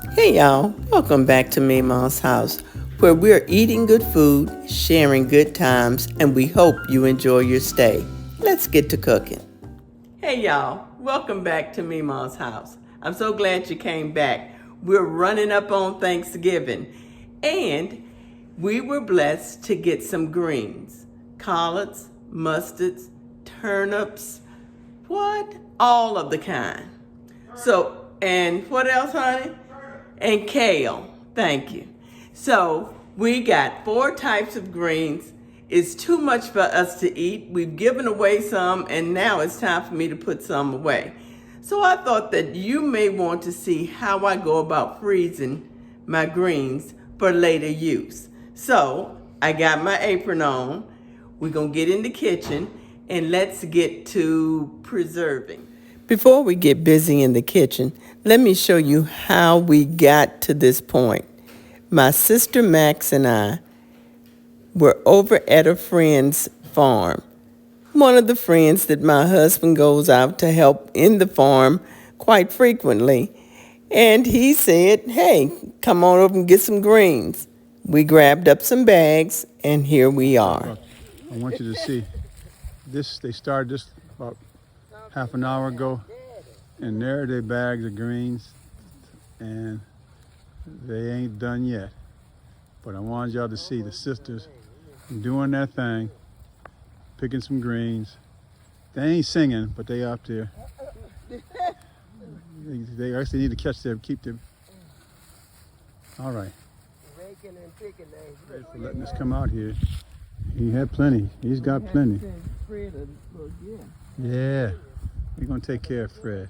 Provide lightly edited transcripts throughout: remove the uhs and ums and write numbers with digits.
Hey y'all, welcome back to Memaw's house, where we're eating good food, sharing good times, and we hope you enjoy your stay. Let's get to cooking. Hey y'all, welcome back to Memaw's house. I'm so glad you came back. We're running up on Thanksgiving, and we were blessed to get some greens, collards, mustards, turnips, what? All of the kind. So, and what else, honey? And kale. Thank you. So, we got 4 types of greens. It's too much for us to eat. We've given away some, and now it's time for me to put some away. So, I thought that you may want to see how I go about freezing my greens for later use. So, I got my apron on. We're going to get in the kitchen, and let's get to preserving. Before we get busy in the kitchen, let me show you how we got to this point. My sister Max and I were over at a friend's farm. One of the friends that my husband goes out to help in the farm quite frequently. And he said, hey, come on over and get some greens. We grabbed up some bags, and here we are. I want you to see this. They started this about half an hour ago, and there are their bags of greens, and they ain't done yet. But I wanted y'all to see the sisters doing their thing, picking some greens. They ain't singing, but they up there. They actually need to catch them, keep them. All right. For letting us come out here. He had plenty. He's got plenty. Yeah. We're going to take care of Fred.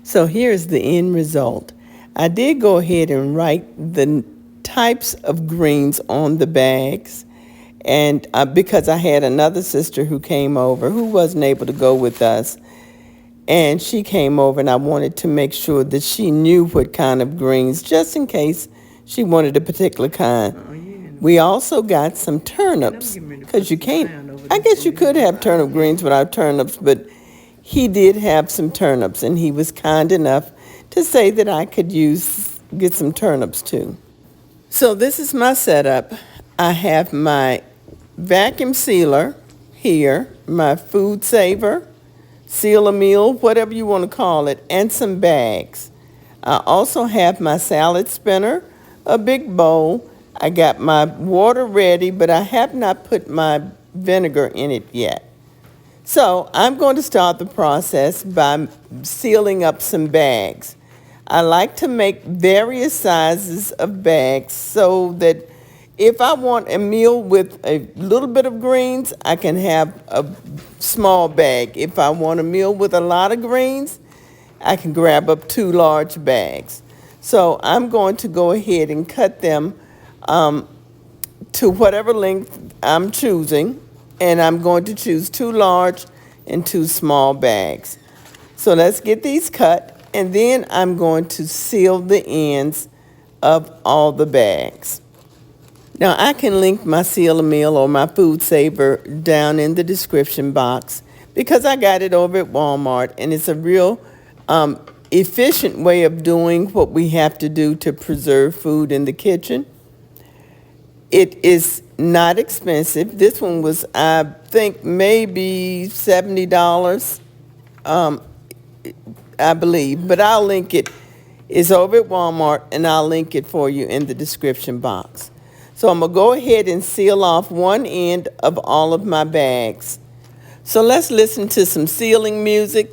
So here's the end result. I did go ahead and write the types of greens on the bags, and because I had another sister who came over who wasn't able to go with us, and she came over, and I wanted to make sure that she knew what kind of greens, just in case she wanted a particular kind. We also got some turnips, because you can't, I guess you could have turnip greens without turnips, but he did have some turnips, and he was kind enough to say that I could get some turnips too. So this is my setup. I have my vacuum sealer here, my food saver, seal a meal, whatever you want to call it, and some bags. I also have my salad spinner, a big bowl. I got my water ready, but I have not put my vinegar in it yet. So I'm going to start the process by sealing up some bags. I like to make various sizes of bags so that if I want a meal with a little bit of greens, I can have a small bag. If I want a meal with a lot of greens, I can grab up 2 large bags. So I'm going to go ahead and cut them to whatever length I'm choosing, and I'm going to choose 2 large and 2 small bags. So let's get these cut, and then I'm going to seal the ends of all the bags. Now, I can link my Seal a Meal or my Food Saver down in the description box because I got it over at Walmart, and it's a real efficient way of doing what we have to do to preserve food in the kitchen. It is not expensive. This one was, I think, maybe $70, I believe, but I'll link it. It's over at Walmart, and I'll link it for you in the description box. So I'm going to go ahead and seal off one end of all of my bags. So let's listen to some sealing music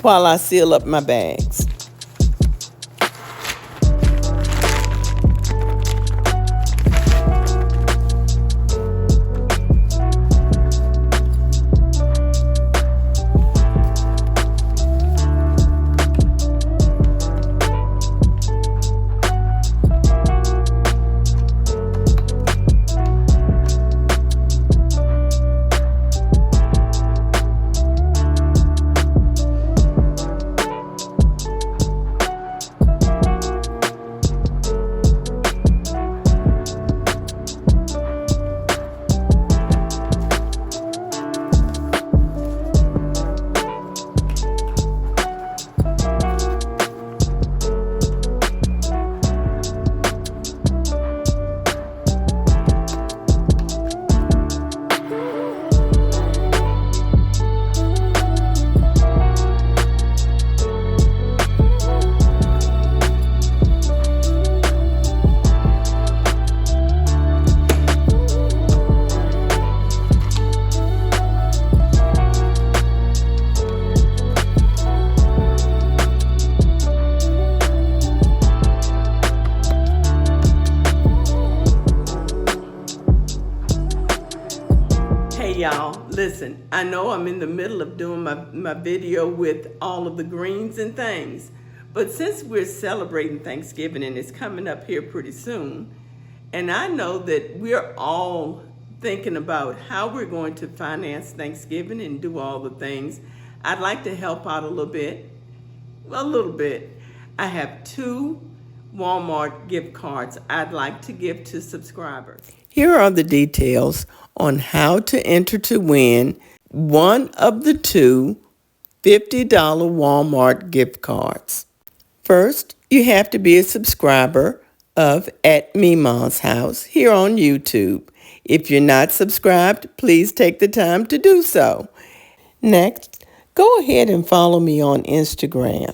while I seal up my bags. listen, I know I'm in the middle of doing my video with all of the greens and things, but since we're celebrating Thanksgiving and it's coming up here pretty soon, and I know that we're all thinking about how we're going to finance Thanksgiving and do all the things, I'd like to help out a little bit. A little bit. I have 2 Walmart gift cards I'd like to give to subscribers. Here are the details on how to enter to win one of the 2 $50 Walmart gift cards. First, you have to be a subscriber of At Memaw's House here on YouTube. If you're not subscribed, please take the time to do so. Next, go ahead and follow me on Instagram.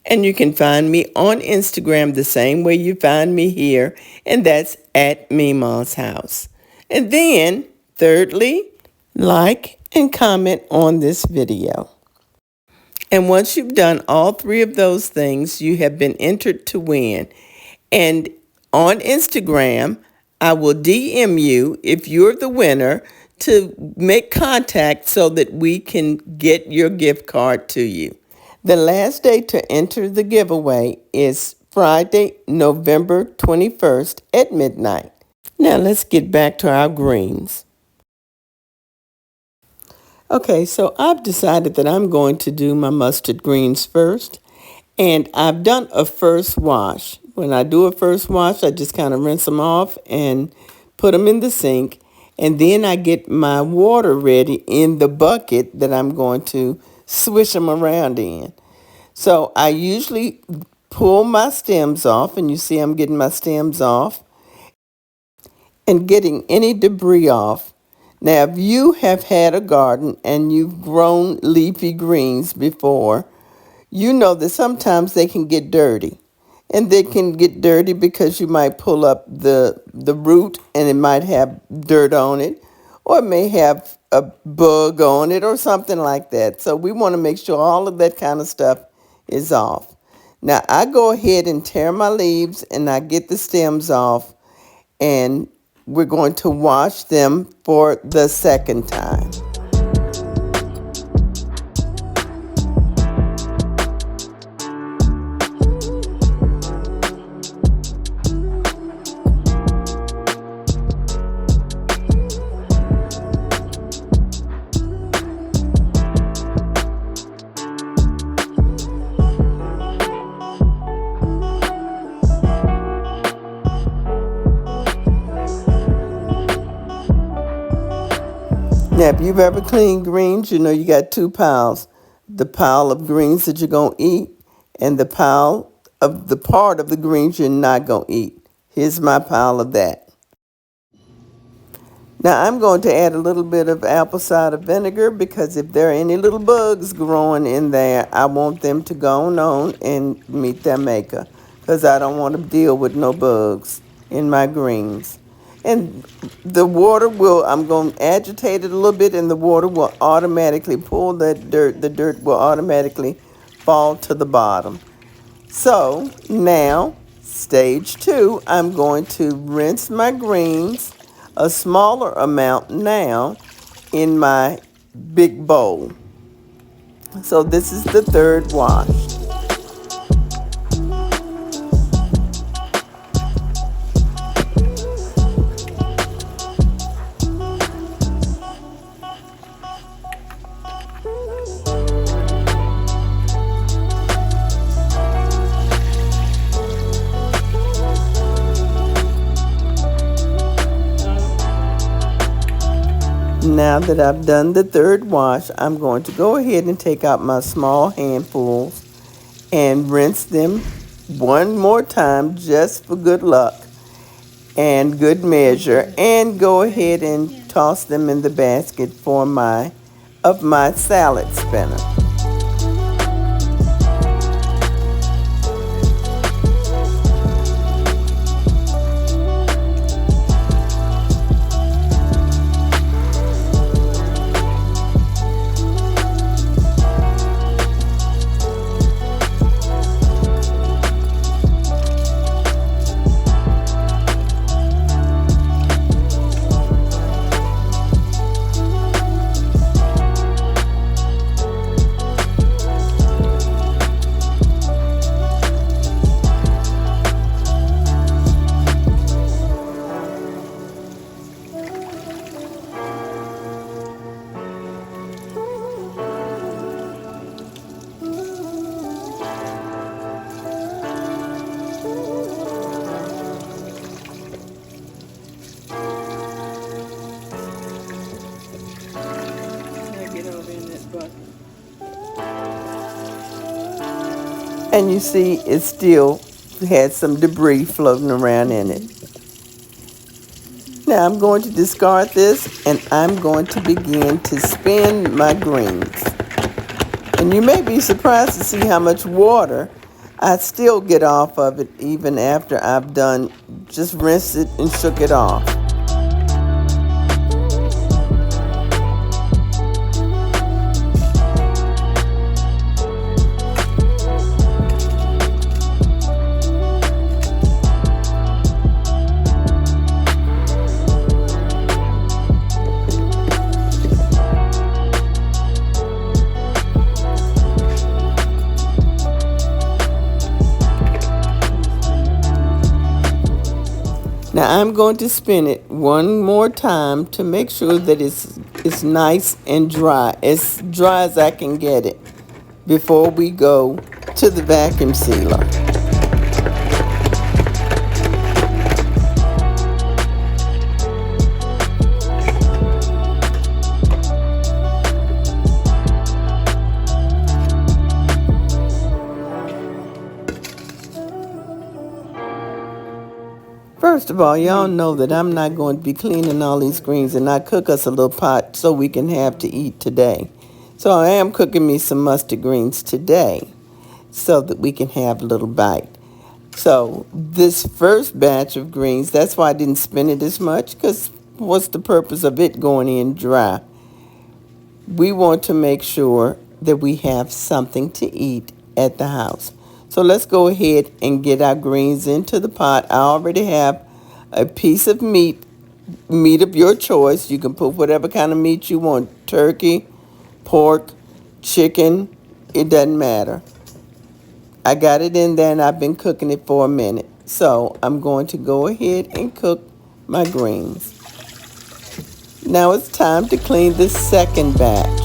And you can find me on Instagram the same way you find me here, and that's At Memaw's House. And then, thirdly, like and comment on this video. And once you've done all 3 of those things, you have been entered to win. And on Instagram, I will DM you if you're the winner to make contact so that we can get your gift card to you. The last day to enter the giveaway is Friday, November 21st at midnight. Now let's get back to our greens. Okay, so I've decided that I'm going to do my mustard greens first, and I've done a first wash. When I do a first wash, I just kind of rinse them off and put them in the sink, and then I get my water ready in the bucket that I'm going to swish them around in. So I usually pull my stems off, and you see I'm getting my stems off and getting any debris off. Now, if you have had a garden and you've grown leafy greens before, you know that sometimes they can get dirty. And they can get dirty because you might pull up the root and it might have dirt on it, or it may have a bug on it or something like that. So we want to make sure all of that kind of stuff is off. Now, I go ahead and tear my leaves and I get the stems off, and we're going to wash them for the second time. Now, if you've ever cleaned greens, you know you got 2 piles. The pile of greens that you're going to eat and the pile of the part of the greens you're not going to eat. Here's my pile of that. Now, I'm going to add a little bit of apple cider vinegar because if there are any little bugs growing in there, I want them to go on and meet their maker because I don't want to deal with no bugs in my greens. And the water I'm going to agitate it a little bit, and the water will automatically pull that dirt. The dirt will automatically fall to the bottom. So now, stage 2, I'm going to rinse my greens, a smaller amount now, in my big bowl. So this is the 3rd wash. Now that I've done the 3rd wash, I'm going to go ahead and take out my small handfuls and rinse them one more time just for good luck and good measure, and go ahead and toss them in the basket for my salad spinner. And you see it still had some debris floating around in it. Now I'm going to discard this and I'm going to begin to spin my greens. And you may be surprised to see how much water I still get off of it even after I've done just rinsed it and shook it off. Now I'm going to spin it one more time to make sure that it's nice and dry as I can get it before we go to the vacuum sealer. First of all, y'all know that I'm not going to be cleaning all these greens and not cook us a little pot so we can have to eat today. So I am cooking me some mustard greens today so that we can have a little bite. So this first batch of greens, that's why I didn't spin it as much, because what's the purpose of it going in dry? We want to make sure that we have something to eat at the house. So let's go ahead and get our greens into the pot. I already have a piece of meat of your choice. You can put whatever kind of meat you want, turkey, pork, chicken, it doesn't matter. I got it in there and I've been cooking it for a minute. So I'm going to go ahead and cook my greens. Now it's time to clean the second batch.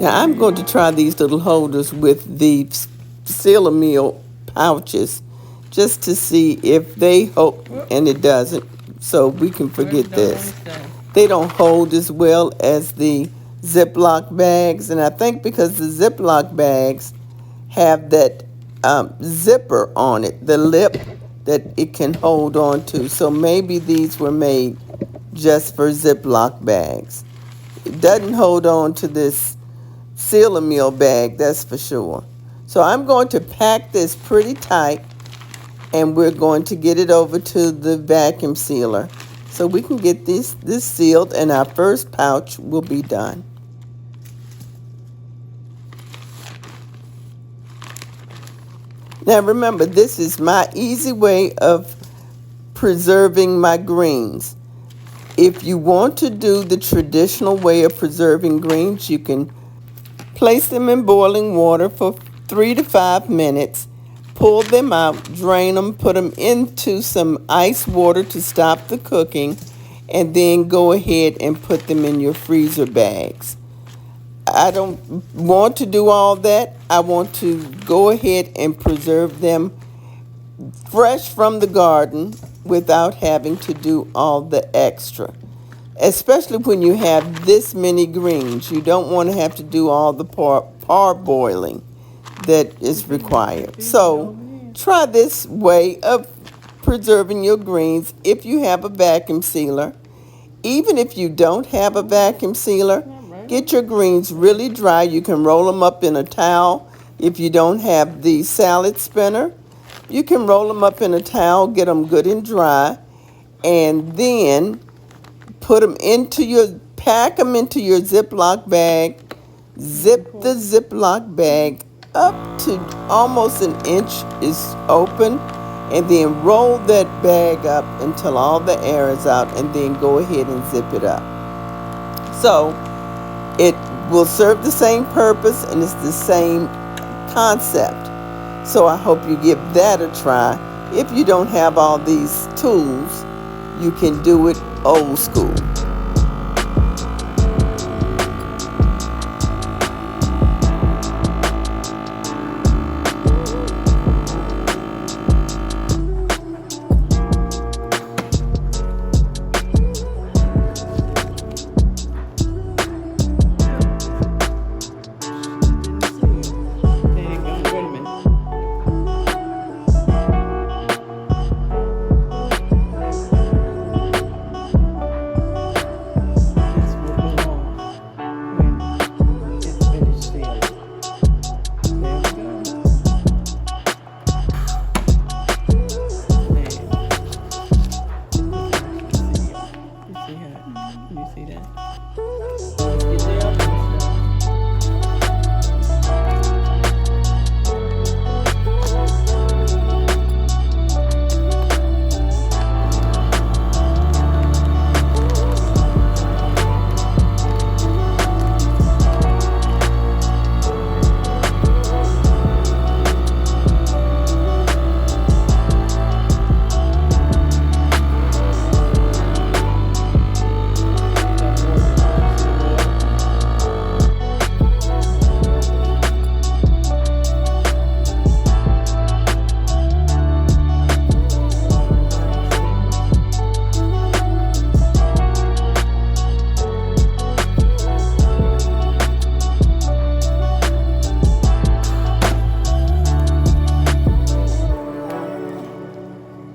Now I'm going to try these little holders with the Seal Meal pouches just to see if they hold, and it doesn't, so we can forget this. They don't hold as well as the Ziploc bags, and I think because the Ziploc bags have that zipper on it, the lip that it can hold on to, so maybe these were made just for Ziploc bags. It doesn't hold on to this Seal a Meal bag, that's for sure. So I'm going to pack this pretty tight and we're going to get it over to the vacuum sealer so we can get this sealed and our first pouch will be done. Now remember, this is my easy way of preserving my greens. If you want to do the traditional way of preserving greens, you can place them in boiling water for 3 to 5 minutes, pull them out, drain them, put them into some ice water to stop the cooking, and then go ahead and put them in your freezer bags. I don't want to do all that. I want to go ahead and preserve them fresh from the garden without having to do all the extra. Especially when you have this many greens, you don't want to have to do all the parboiling that is required. So try this way of preserving your greens if you have a vacuum sealer. Even if you don't have a vacuum sealer, get your greens really dry. You can roll them up in a towel. If you don't have the salad spinner, you can roll them up in a towel, get them good and dry, and then pack them into your Ziploc bag, zip the Ziploc bag up to almost an inch is open, and then roll that bag up until all the air is out, and then go ahead and zip it up. So it will serve the same purpose and it's the same concept. So I hope you give that a try. If you don't have all these tools, you can do it old school.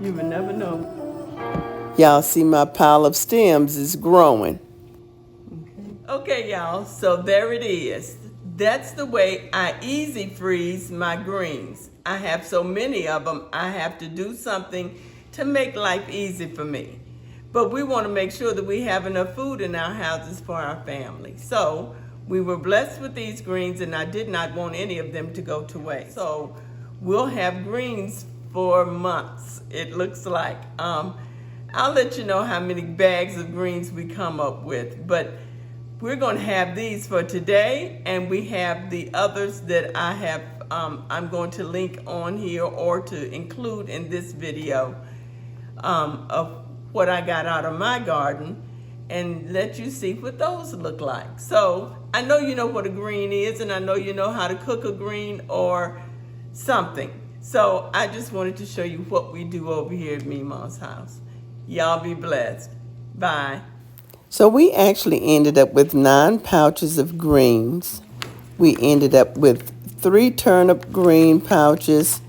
You would never know. Y'all see my pile of stems is growing. Okay, y'all, so there it is. That's the way I easy freeze my greens. I have so many of them, I have to do something to make life easy for me. But we want to make sure that we have enough food in our houses for our family. So we were blessed with these greens, and I did not want any of them to go to waste. So we'll have greens for months, it looks like. I'll let you know how many bags of greens we come up with, but we're going to have these for today, and we have the others that I have, I'm going to link on here or to include in this video of what I got out of my garden, and let you see what those look like. So I know you know what a green is, and I know you know how to cook a green or something. So I just wanted to show you what we do over here at Memaw's house. Y'all be blessed. Bye. So we actually ended up with 9 pouches of greens. We ended up with 3 turnip green pouches,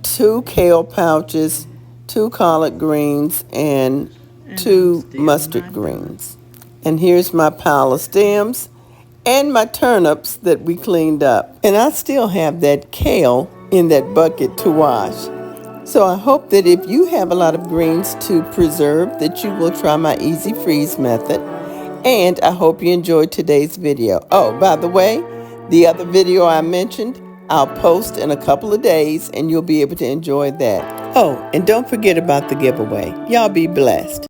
2 kale pouches, 2 collard greens, and 2 mustard greens. And here's my pile of stems and my turnips that we cleaned up. And I still have that kale in that bucket to wash. So I hope that if you have a lot of greens to preserve, that you will try my easy freeze method. And I hope you enjoyed today's video. Oh, by the way, the other video I mentioned, I'll post in a couple of days, and you'll be able to enjoy that. Oh, and don't forget about the giveaway. Y'all be blessed.